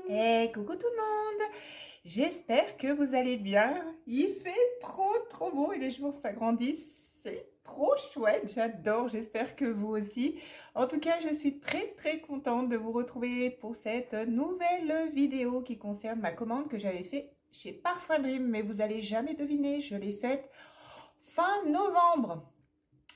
Hey, coucou tout le monde! J'espère que vous allez bien. Il fait trop beau et les jours s'agrandissent. C'est trop chouette, j'adore. J'espère que vous aussi. En tout cas, je suis très contente de vous retrouver pour cette nouvelle vidéo qui concerne ma commande que j'avais fait chez Parfum Dream. Mais vous allez jamais deviner, je l'ai faite fin novembre.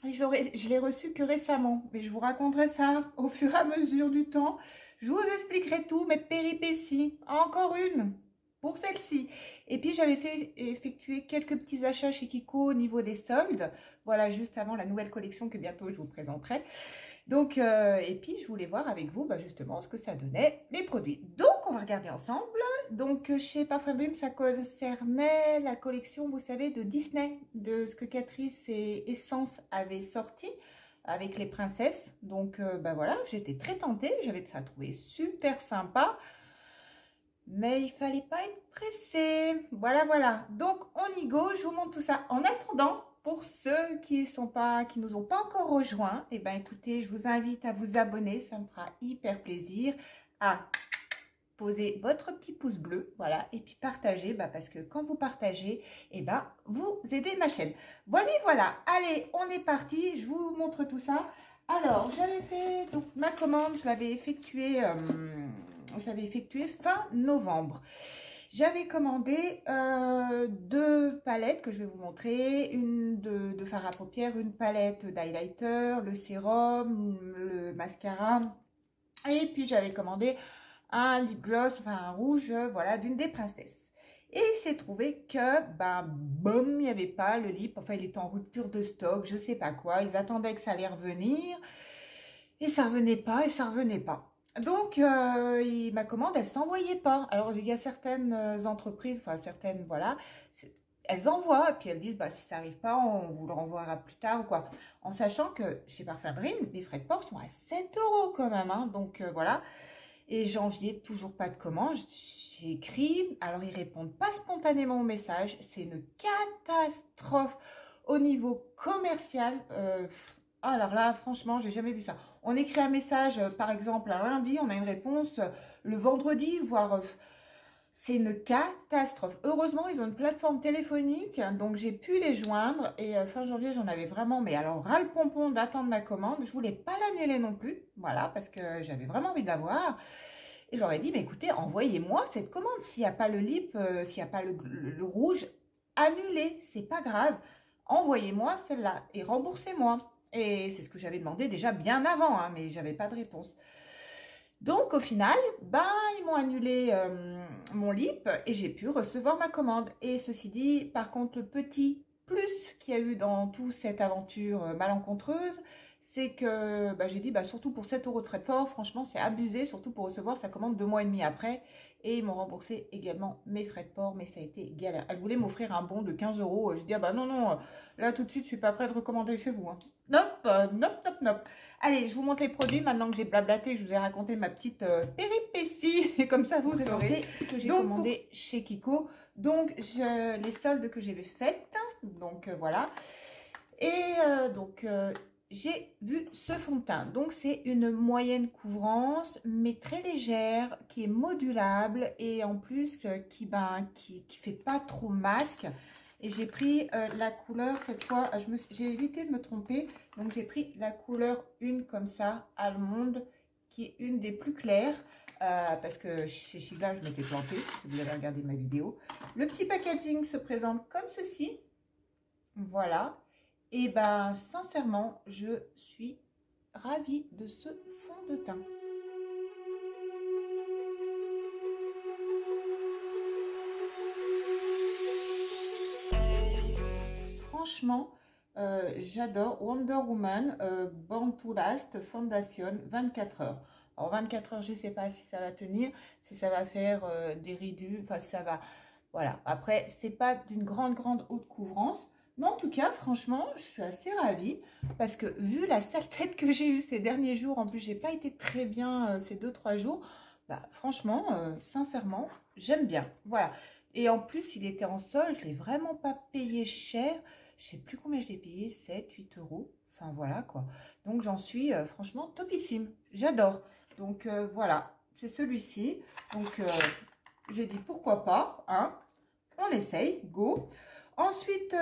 Et je l'ai reçu que récemment, mais je vous raconterai ça au fur et à mesure du temps. Je vous expliquerai tout, mes péripéties. Encore une pour celle-ci. Et puis j'avais fait effectuer quelques petits achats chez Kiko au niveau des soldes. Voilà, juste avant la nouvelle collection que bientôt je vous présenterai. Donc, et puis je voulais voir avec vous justement ce que ça donnait, les produits. Donc on va regarder ensemble. Donc chez Parfum Dream, ça concernait la collection, vous savez, de Disney, de ce que Catrice et Essence avaient sorti avec les princesses. Donc voilà, j'étais très tentée, j'avais ça trouvé super sympa. Mais il fallait pas être pressé. Voilà. Donc on y go, je vous montre tout ça. En attendant, pour ceux qui nous ont pas encore rejoints, eh ben écoutez, je vous invite à vous abonner, ça me fera hyper plaisir, à poser votre petit pouce bleu, voilà, et puis partager, parce que quand vous partagez, eh ben vous aidez ma chaîne. Voilà, allez, on est parti, je vous montre tout ça. Alors, j'avais fait donc ma commande, je l'avais effectuée fin novembre. J'avais commandé deux palettes que je vais vous montrer, une de fard à paupières, une palette d'highlighter, le sérum, le mascara, et puis j'avais commandé un lip gloss, enfin un rouge, voilà, d'une des princesses. Et il s'est trouvé que, boum, il n'y avait pas le lip, enfin il était en rupture de stock, je sais pas quoi, ils attendaient que ça allait revenir, et ça revenait pas. Donc, ma commande, elle s'envoyait pas. Alors, il y a certaines entreprises, enfin certaines, voilà, elles envoient, et puis elles disent, si ça n'arrive pas, on vous le renvoiera plus tard ou quoi. En sachant que chez Parfum Dream, les frais de port sont à 7 € quand même, hein, donc voilà. Et janvier, toujours pas de commande. J'ai écrit, alors ils répondent pas spontanément au message. C'est une catastrophe au niveau commercial. Alors là, franchement, j'ai jamais vu ça. On écrit un message, par exemple, un lundi, on a une réponse le vendredi, voire... c'est une catastrophe. Heureusement, ils ont une plateforme téléphonique, donc j'ai pu les joindre. Et fin janvier, j'en avais vraiment, mais alors ras le pompon d'attendre ma commande. Je voulais pas l'annuler non plus, voilà, parce que j'avais vraiment envie de l'avoir. Et j'aurais dit, mais écoutez, envoyez-moi cette commande. S'il n'y a pas le lip, s'il n'y a pas le rouge, annulez, c'est pas grave. Envoyez-moi celle-là et remboursez-moi. Et c'est ce que j'avais demandé déjà bien avant, hein, mais j'avais pas de réponse. Donc au final, ils m'ont annulé mon lip et j'ai pu recevoir ma commande. Et ceci dit, par contre, le petit plus qu'il y a eu dans toute cette aventure malencontreuse, c'est que j'ai dit, surtout pour 7 € de frais de port, franchement, c'est abusé, surtout pour recevoir sa commande 2 mois et demi après. Et ils m'ont remboursé également mes frais de port, mais ça a été galère. Elle voulait m'offrir un bon de 15 €. Je dis, non, là tout de suite, je suis pas prête de recommander chez vous. Hein. Nope. Allez, je vous montre les produits maintenant que j'ai blablaté, que je vous ai raconté ma petite péripétie. Et comme ça, vous saurez ce que j'ai commandé chez Kiko. Donc, les soldes que j'ai faites. Donc, voilà. Et j'ai vu ce fond de teint. Donc, c'est une moyenne couvrance, mais très légère, qui est modulable et en plus qui fait pas trop masque. Et j'ai pris la couleur, cette fois, j'ai évité de me tromper. Donc, j'ai pris la couleur 1 comme ça, allemande, qui est une des plus claires. Parce que chez Sheila, je m'étais plantée, si vous avez regardé ma vidéo. Le petit packaging se présente comme ceci. Voilà. Et sincèrement, je suis ravie de ce fond de teint. Franchement, j'adore Wonder Woman Born to Last Foundation 24 heures. Alors 24 heures, je ne sais pas si ça va tenir, si ça va faire des ridus, enfin ça va, voilà. Après, c'est pas d'une grande haute couvrance, mais en tout cas, franchement, je suis assez ravie parce que vu la sale tête que j'ai eue ces derniers jours, en plus, j'ai pas été très bien ces 2-3 jours, franchement, sincèrement, j'aime bien. Voilà. Et en plus, il était en solde, je l'ai vraiment pas payé cher. Je sais plus combien je l'ai payé, 7-8 €. Enfin, voilà, quoi. Donc, j'en suis franchement topissime. J'adore. Donc, voilà. c'est celui-ci. Donc, j'ai dit pourquoi pas, hein. On essaye, go. Ensuite,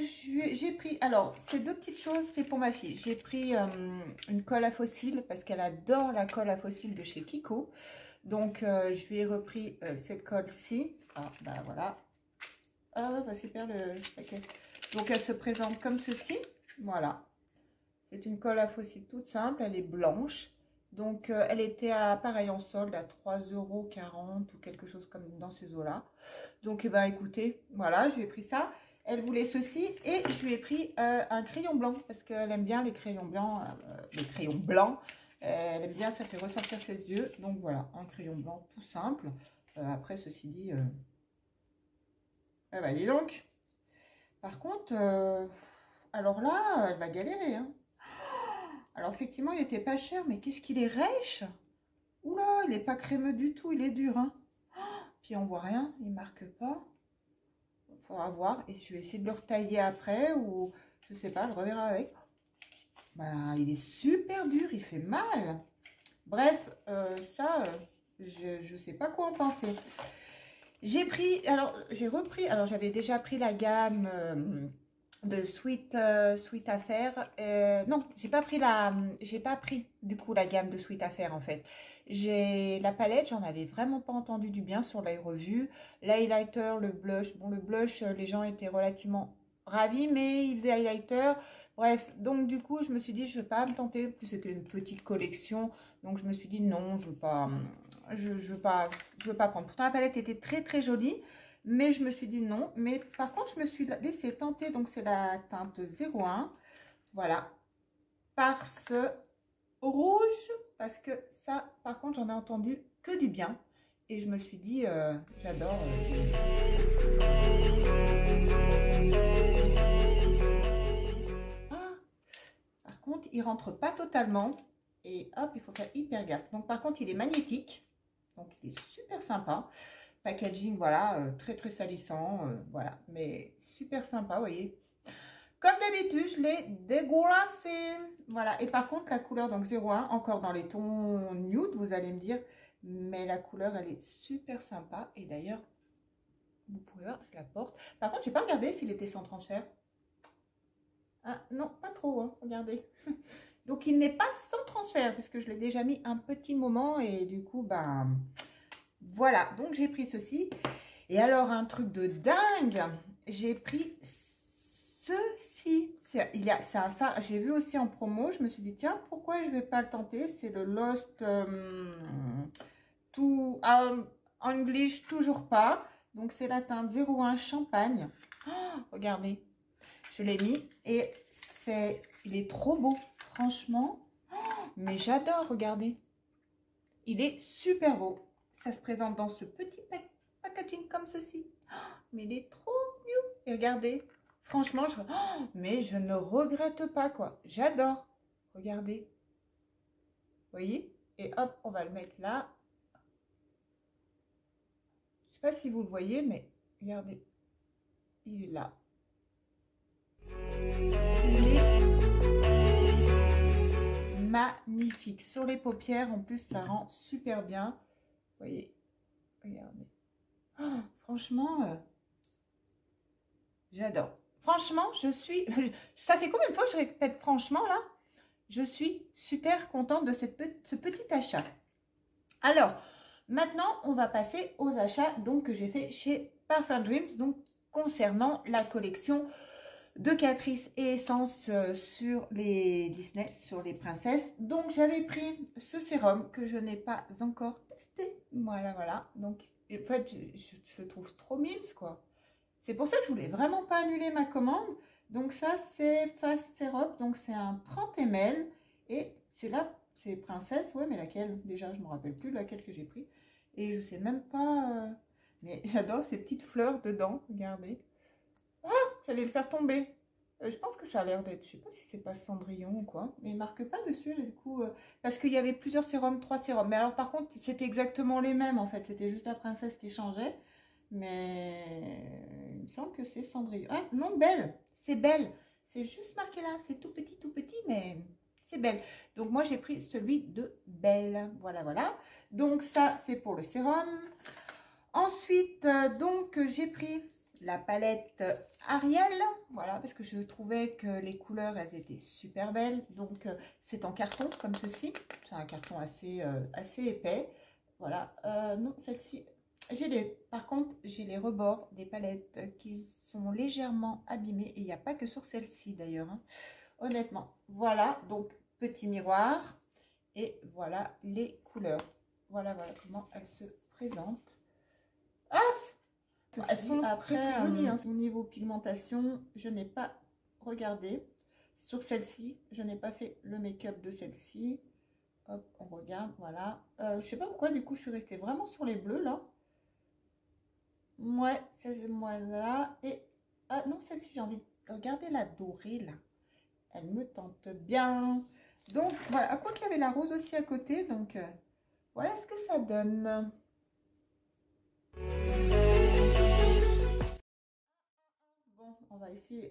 j'ai pris, alors, ces deux petites choses, c'est pour ma fille. J'ai pris une colle à fossiles parce qu'elle adore la colle à fossiles de chez Kiko. Donc, je lui ai repris cette colle-ci. Ah, bah voilà. Ah, bah super le paquet. Donc, elle se présente comme ceci. Voilà. C'est une colle à fossiles toute simple. Elle est blanche. Donc, elle était à, pareil en solde à 3,40 € ou quelque chose comme dans ces eaux-là. Donc, eh ben, écoutez, voilà, je lui ai pris ça. Elle voulait ceci et je lui ai pris un crayon blanc parce qu'elle aime bien les crayons blancs. Elle aime bien, ça fait ressortir ses yeux. Donc, voilà, un crayon blanc tout simple. Après, ceci dit, eh ben, dis donc. Par contre, alors là, elle va galérer, hein. Alors, effectivement, il n'était pas cher, mais qu'est-ce qu'il est rêche! Oula, il n'est pas crémeux du tout, il est dur, hein. Puis, on voit rien, il ne marque pas. Il faudra voir. Et je vais essayer de le retailler après, ou je sais pas, je reverrai avec. Bah, il est super dur, il fait mal. Bref, ça, je ne sais pas quoi en penser. J'ai pris, alors, j'ai repris, alors j'avais déjà pris la gamme... de Sweet Affair. Non, j'ai pas pris du coup la gamme de Sweet Affair en fait. J'ai la palette, j'en avais vraiment pas entendu du bien sur les revues. L'highlighter, le blush. Bon, le blush, les gens étaient relativement ravis, mais ils faisaient highlighter. Bref, donc du coup, je me suis dit, je vais pas me tenter. En plus, c'était une petite collection, donc je me suis dit non, je veux pas, je veux pas prendre. Pourtant, la palette était très très jolie. Mais je me suis dit non. Mais par contre, je me suis laissé tenter. Donc, c'est la teinte 01. Voilà. Par ce rouge. Parce que ça, par contre, j'en ai entendu que du bien. Et je me suis dit, j'adore. Ah, par contre, il rentre pas totalement. Et hop, il faut faire hyper gaffe. Donc, par contre, il est magnétique. Donc, il est super sympa. Packaging, voilà, très très salissant, voilà, mais super sympa, vous voyez. Comme d'habitude, je l'ai dégoûté. Voilà, et par contre, la couleur, donc 01, encore dans les tons nude, vous allez me dire, mais la couleur, elle est super sympa. Et d'ailleurs, vous pouvez voir, je la porte. Par contre, j'ai pas regardé s'il était sans transfert. Ah, non, pas trop, hein, regardez. Donc, il n'est pas sans transfert, puisque je l'ai déjà mis un petit moment, et du coup, ben... Voilà, donc j'ai pris ceci. Et alors, un truc de dingue, j'ai pris ceci. C'est un phare, j'ai vu aussi en promo, je me suis dit, tiens, pourquoi je ne vais pas le tenter? C'est le Lost English, toujours pas. Donc, c'est la teinte 01 Champagne. Oh, regardez, je l'ai mis et il est trop beau, franchement. Oh, mais j'adore, regardez. Il est super beau. Ça se présente dans ce petit packaging comme ceci. Oh, mais il est trop mignon. Et regardez, franchement, mais je ne regrette pas, quoi. J'adore. Regardez. Vous voyez? Et hop, on va le mettre là. Je ne sais pas si vous le voyez, mais regardez. Il est là. Il est magnifique. Sur les paupières, en plus, ça rend super bien. Vous voyez, regardez. Oh, franchement, j'adore. Franchement, je suis... Ça fait combien de fois que je répète franchement, là? Je suis super contente de ce petit achat. Alors, maintenant, on va passer aux achats donc, que j'ai fait chez Parfum Dreams. Donc, concernant la collection de Catrice et Essence sur les Disney, sur les princesses. Donc, j'avais pris ce sérum que je n'ai pas encore testé. Voilà, voilà. Donc, en fait, je le trouve trop mimes, quoi. C'est pour ça que je voulais vraiment pas annuler ma commande. Donc, ça, c'est Fast Syrup. Donc, c'est un 30 ml. Et c'est là, c'est princesse. Ouais, mais laquelle? Déjà, je ne me rappelle plus laquelle que j'ai pris. Et je sais même pas... Mais j'adore ces petites fleurs dedans. Regardez. Ah, j'allais le faire tomber. Je pense que ça a l'air d'être, je sais pas si c'est pas Cendrillon ou quoi, mais il marque pas dessus du coup, parce qu'il y avait plusieurs sérums, 3 sérums. Mais alors par contre, c'était exactement les mêmes en fait, c'était juste la princesse qui changeait. Mais il me semble que c'est Cendrillon. Ah non, Belle, c'est Belle. C'est juste marqué là, c'est tout petit, mais c'est Belle. Donc moi j'ai pris celui de Belle. Voilà, voilà. Donc ça c'est pour le sérum. Ensuite, donc j'ai pris la palette Ariel. Voilà, parce que je trouvais que les couleurs, elles étaient super belles. Donc c'est en carton comme ceci. C'est un carton assez épais. Voilà. Non, celle-ci, par contre, j'ai les rebords des palettes qui sont légèrement abîmées. Et il n'y a pas que sur celle-ci d'ailleurs, hein. Honnêtement. Voilà, donc petit miroir. Et voilà les couleurs. Voilà, voilà comment elles se présentent. Ah, elles sont après jolies. Hein. Au niveau pigmentation, je n'ai pas regardé. Sur celle-ci, je n'ai pas fait le make-up de celle-ci. Hop, on regarde, voilà. Je sais pas pourquoi, du coup, je suis restée vraiment sur les bleus, là. Ouais, c'est moi là. Et, ah non, celle-ci, j'ai envie de regarder la dorée, là. Elle me tente bien. Donc, voilà. À quoi qu'il y avait la rose aussi à côté. Donc, voilà ce que ça donne. Bon, on va essayer.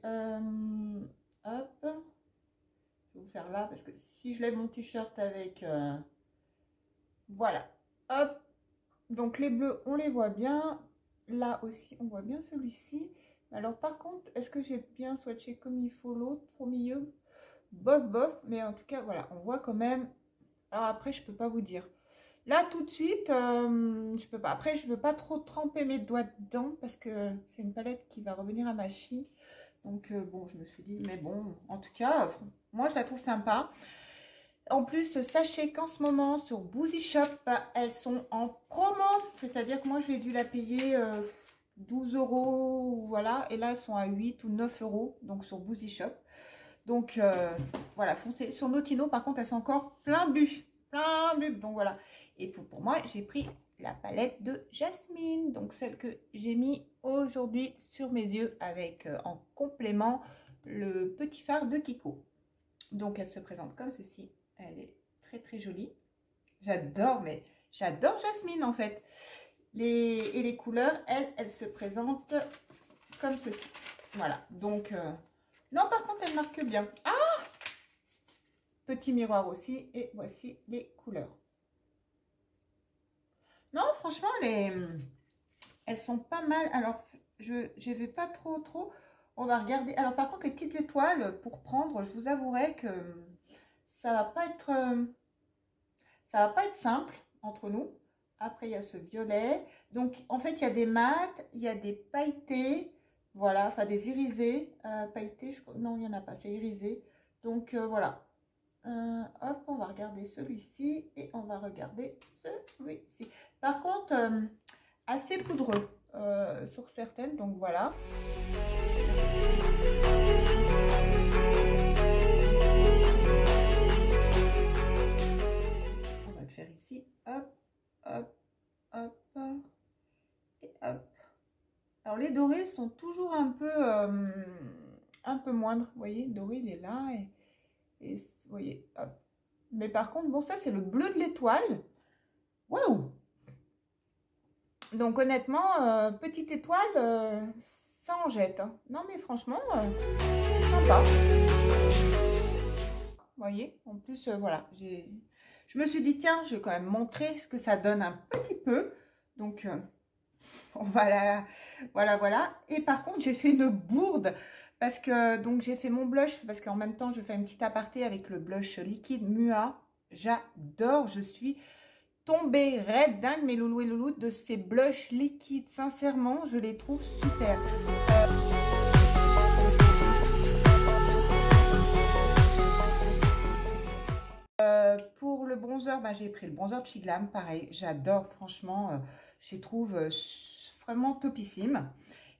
Hop. Je vais vous faire là parce que si je lève mon t-shirt avec... voilà. Hop. Donc les bleus, on les voit bien. Là aussi, on voit bien celui-ci. Alors par contre, est-ce que j'ai bien swatché comme il faut l'autre au milieu? Bof, bof. Mais en tout cas, voilà, on voit quand même. Alors après, je peux pas vous dire. Là, tout de suite, je peux pas. Après, je veux pas trop tremper mes doigts dedans parce que c'est une palette qui va revenir à ma fille. Donc, bon, je me suis dit, mais bon, en tout cas, moi, je la trouve sympa. En plus, sachez qu'en ce moment, sur Boozy Shop, elles sont en promo. C'est-à-dire que moi, je l'ai dû la payer 12 €, voilà. Et là, elles sont à 8 ou 9 €, donc sur Boozy Shop. Donc, voilà, foncez. Sur Notino, par contre, elles sont encore plein but. Plein but, donc voilà. Et pour moi, j'ai pris la palette de Jasmine. Donc, celle que j'ai mis aujourd'hui sur mes yeux avec en complément le petit fard de Kiko. Donc, elle se présente comme ceci. Elle est très, très jolie. J'adore, mais j'adore Jasmine, en fait. Et les couleurs, elles se présentent comme ceci. Voilà. Donc, non, par contre, elle marque bien. Ah! Petit miroir aussi. Et voici les couleurs. Non, franchement, elles sont pas mal. Alors, je ne vais pas trop. On va regarder. Alors, par contre, les petites étoiles, pour prendre, je vous avouerai que ça va pas être simple entre nous. Après, il y a ce violet. Donc, en fait, il y a des mats, il y a des pailletés. Voilà, enfin des irisés. Pailletés, je crois. Non, il n'y en a pas, c'est irisé. Donc, voilà. Hop, on va regarder celui-ci et on va regarder celui-ci. Par contre, assez poudreux sur certaines, donc voilà. On va le faire ici. Hop, hop, hop, et hop. Alors les dorés sont toujours un peu moindres. Vous voyez, doré il est là et vous voyez, hop. Mais par contre, bon, ça c'est le bleu de l'étoile. Waouh! Donc honnêtement, petite étoile, ça en jette. Hein. Non mais franchement, sympa. Vous voyez, en plus, voilà, je me suis dit, tiens, je vais quand même montrer ce que ça donne un petit peu. Donc, on va là, voilà. Et par contre, j'ai fait une bourde parce que, donc, j'ai fait mon blush parce qu'en même temps, je fais une petite aparté avec le blush liquide Mua. J'adore, je suis tombée raide dingue, mes loulous et loulous, de ces blushs liquides. Sincèrement, je les trouve super. Pour le bronzer, bah, j'ai pris le bronzer de chez Glam. Pareil, j'adore, franchement, je les trouve vraiment topissime.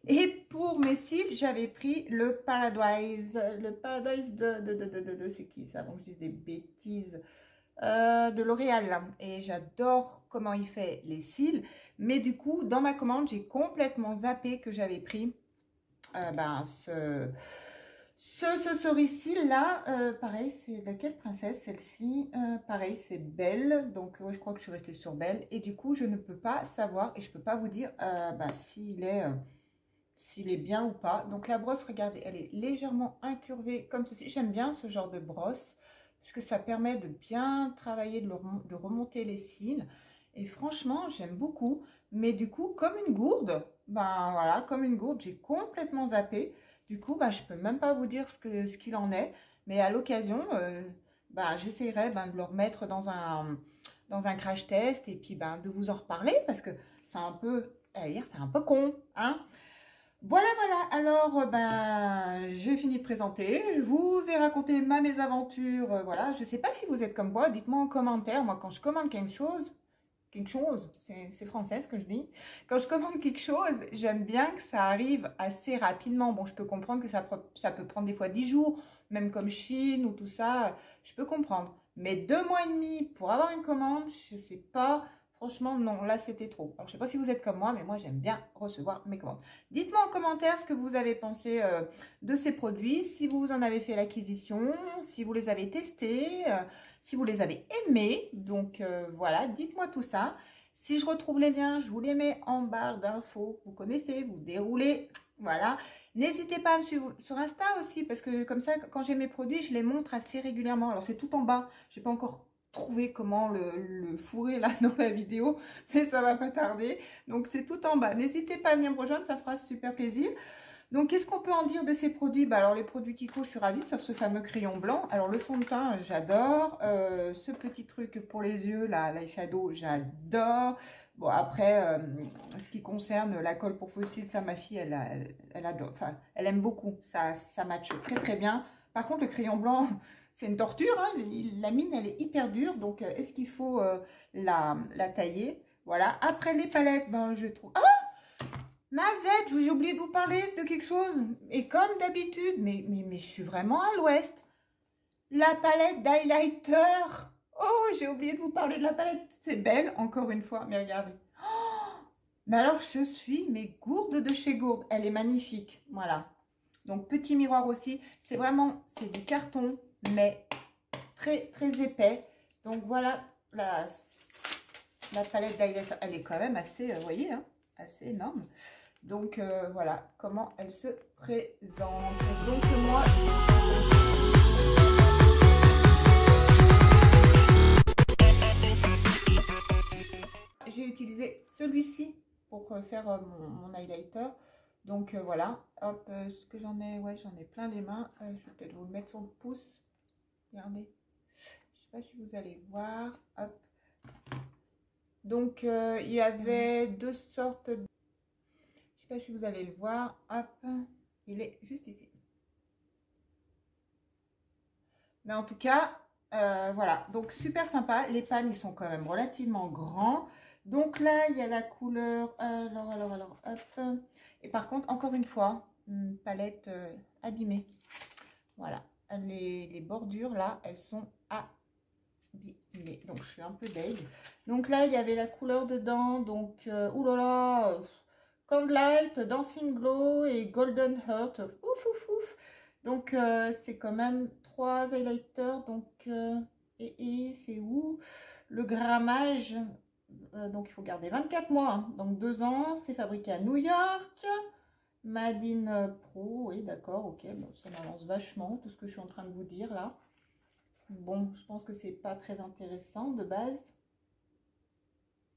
Et pour mes cils, j'avais pris le Paradise. Le Paradise de c'est qui ça? Avant que je dise des bêtises. De L'Oréal. Et j'adore comment il fait les cils. Mais du coup, dans ma commande, j'ai complètement zappé que j'avais pris ce cils là. Pareil, c'est de quelle princesse celle-ci? Pareil, c'est Belle. Donc, je crois que je suis restée sur Belle. Et du coup, je ne peux pas savoir et je peux pas vous dire s'il est bien ou pas. Donc, la brosse, regardez, elle est légèrement incurvée comme ceci. J'aime bien ce genre de brosse. parce que ça permet de bien travailler, de remonter les cils. Et franchement, j'aime beaucoup. Mais du coup, comme une gourde, ben voilà, comme une gourde, j'ai complètement zappé. Du coup, ben, je peux même pas vous dire ce qu'il en est. Mais à l'occasion, ben, j'essaierai ben, de le remettre dans un crash test et puis ben, de vous en reparler parce que c'est un peu, c'est un peu con, hein. Voilà, voilà, alors ben, j'ai fini de présenter, je vous ai raconté ma mésaventure, voilà, je sais pas si vous êtes comme moi, dites-moi en commentaire, moi quand je commande quelque chose, c'est français ce que je dis, quand je commande quelque chose, j'aime bien que ça arrive assez rapidement, bon je peux comprendre que ça peut prendre des fois 10 jours, même comme Chine ou tout ça, je peux comprendre, mais 2 mois et demi pour avoir une commande, je sais pas. Franchement, non, là, c'était trop. Alors, je ne sais pas si vous êtes comme moi, mais moi, j'aime bien recevoir mes commandes. Dites-moi en commentaire ce que vous avez pensé de ces produits, si vous en avez fait l'acquisition, si vous les avez testés, si vous les avez aimés. Donc, voilà, dites-moi tout ça. Si je retrouve les liens, je vous les mets en barre d'infos. Vous connaissez, vous déroulez. Voilà. N'hésitez pas à me suivre sur Insta aussi, parce que comme ça, quand j'ai mes produits, je les montre assez régulièrement. Alors, c'est tout en bas. Je n'ai pas encore trouver comment le fourrer là dans la vidéo, mais ça va pas tarder. Donc c'est tout en bas. N'hésitez pas à venir me rejoindre, ça fera super plaisir. Donc qu'est-ce qu'on peut en dire de ces produits? Bah, alors les produits Kiko, je suis ravie, sauf ce fameux crayon blanc. Alors le fond de teint, j'adore. Ce petit truc pour les yeux, là, l'eyeshadow, j'adore. Bon après, ce qui concerne la colle pour fossiles, ça ma fille, elle adore. Enfin, elle aime beaucoup. Ça matche très très bien. Par contre, le crayon blanc, c'est une torture, hein. La mine, elle est hyper dure, donc est-ce qu'il faut la tailler? Voilà. Après les palettes, ben, je trouve... Ah, Mazette, j'ai oublié de vous parler de quelque chose. Et comme d'habitude, mais je suis vraiment à l'ouest. La palette d'highlighter. Oh, j'ai oublié de vous parler de la palette. C'est belle, encore une fois, mais regardez. Oh, mais alors, je suis mes gourdes de chez Gourde. Elle est magnifique, voilà. Donc, petit miroir aussi. C'est vraiment, c'est du carton, mais très, très épais. Donc, voilà la palette d'highlighter. Elle est quand même assez, vous voyez, hein, assez énorme. Donc, voilà comment elle se présente. Donc, moi... J'ai utilisé celui-ci pour faire mon highlighter. Donc voilà, hop, ce que j'en ai, ouais, j'en ai plein les mains. Je vais peut-être vous le mettre sur le pouce. Regardez, je sais pas si vous allez voir. Hop. Donc il y avait deux sortes. Je sais pas si vous allez le voir. Hop, il est juste ici. Mais en tout cas, voilà. Donc super sympa. Les pannes, ils sont quand même relativement grands. Donc là, il y a la couleur, alors, hop. Et par contre, encore une fois, une palette abîmée. Voilà, les bordures là, elles sont abîmées. Donc, je suis un peu deg. Donc là, il y avait la couleur dedans. Donc, oulala, Candlelight, Dancing Glow et Golden Heart. Ouf, ouf, ouf. Donc, c'est quand même 3 highlighters. Donc, et c'est où le grammage? Donc il faut garder 24 mois, hein. Donc 2 ans, c'est fabriqué à New York, Made in Pro, oui d'accord, ok, bon, ça m'avance vachement tout ce que je suis en train de vous dire là. Bon, je pense que c'est pas très intéressant de base.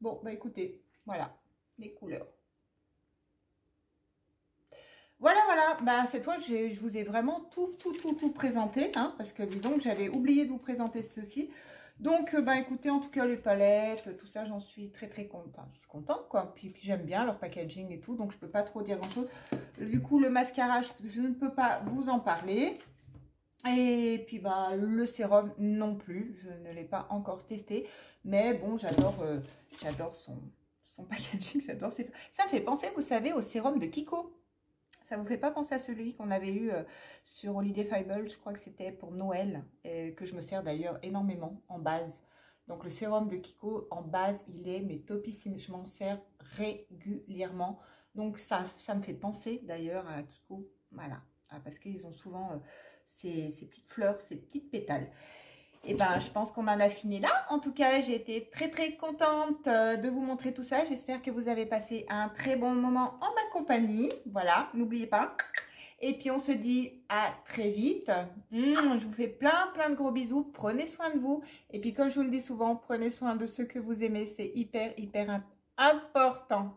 Bon, bah écoutez, voilà, les couleurs. Voilà, voilà, bah cette fois je vous ai vraiment tout présenté, hein, parce que dis donc, j'avais oublié de vous présenter ceci. Donc, bah écoutez, en tout cas, les palettes, tout ça, j'en suis très contente. Je suis contente, quoi. Puis j'aime bien leur packaging et tout, donc je peux pas trop dire grand-chose. Du coup, le mascara, je ne peux pas vous en parler. Et puis, bah, le sérum non plus. Je ne l'ai pas encore testé. Mais bon, j'adore son packaging. J'adore. Ça me fait penser, vous savez, au sérum de Kiko. Ça vous fait pas penser à celui qu'on avait eu sur Holiday Fiber, je crois que c'était pour Noël, et que je me sers d'ailleurs énormément en base. Donc le sérum de Kiko en base, il est mais topissime, je m'en sers régulièrement. Donc ça me fait penser d'ailleurs à Kiko, voilà, parce qu'ils ont souvent ces petites fleurs, ces petites pétales. Et ben, je pense qu'on en a fini là. En tout cas, j'ai été très contente de vous montrer tout ça. J'espère que vous avez passé un très bon moment en ma compagnie. Voilà, n'oubliez pas. Et puis, on se dit à très vite. Je vous fais plein de gros bisous. Prenez soin de vous. Et puis, comme je vous le dis souvent, prenez soin de ceux que vous aimez. C'est hyper important.